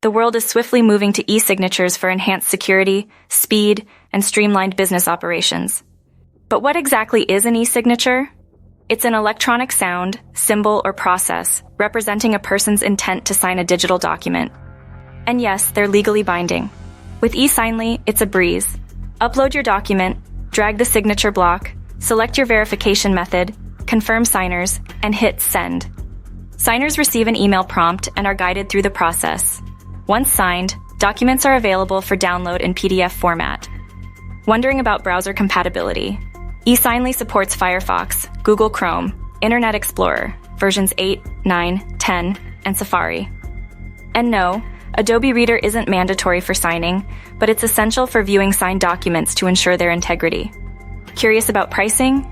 The world is swiftly moving to e-signatures for enhanced security, speed, and streamlined business operations. But what exactly is an e-signature? It's an electronic sound, symbol, or process representing a person's intent to sign a digital document. And yes, they're legally binding. With eSignly, it's a breeze. Upload your document, drag the signature block, select your verification method, confirm signers, and hit send. Signers receive an email prompt and are guided through the process. Once signed, documents are available for download in PDF format. Wondering about browser compatibility? eSignly supports Firefox, Google Chrome, Internet Explorer, versions 8, 9, 10, and Safari. And no, Adobe Reader isn't mandatory for signing, but it's essential for viewing signed documents to ensure their integrity. Curious about pricing?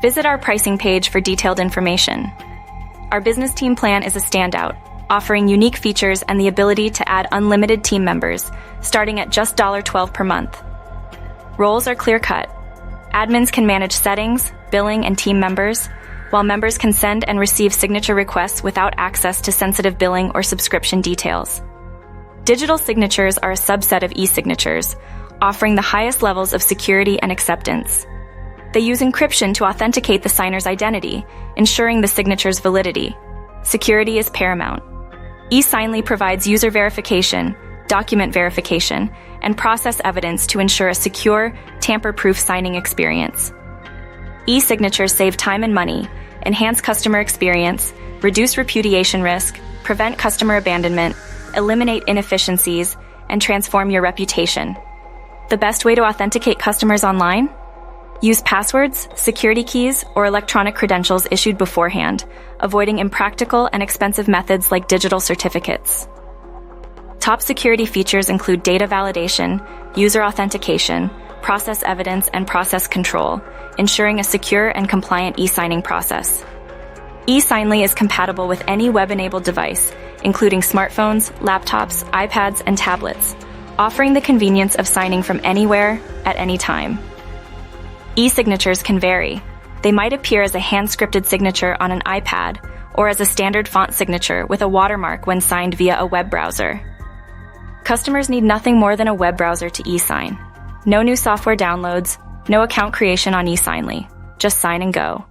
Visit our pricing page for detailed information. Our business team plan is a standout, offering unique features and the ability to add unlimited team members, starting at just $12 per month. Roles are clear-cut. Admins can manage settings, billing, and team members, while members can send and receive signature requests without access to sensitive billing or subscription details. Digital signatures are a subset of e-signatures, offering the highest levels of security and acceptance. They use encryption to authenticate the signer's identity, ensuring the signature's validity. Security is paramount. eSignly provides user verification, document verification, and process evidence to ensure a secure, tamper-proof signing experience. E-signatures save time and money, enhance customer experience, reduce repudiation risk, prevent customer abandonment, eliminate inefficiencies, and transform your reputation. The best way to authenticate customers online? Use passwords, security keys, or electronic credentials issued beforehand, avoiding impractical and expensive methods like digital certificates. Top security features include data validation, user authentication, process evidence, and process control, ensuring a secure and compliant e-signing process. eSignly is compatible with any web-enabled device, including smartphones, laptops, iPads, and tablets, offering the convenience of signing from anywhere, at any time. E-signatures can vary. They might appear as a hand-scripted signature on an iPad or as a standard font signature with a watermark when signed via a web browser. Customers need nothing more than a web browser to e-sign. No new software downloads, no account creation on eSignly. Just sign and go.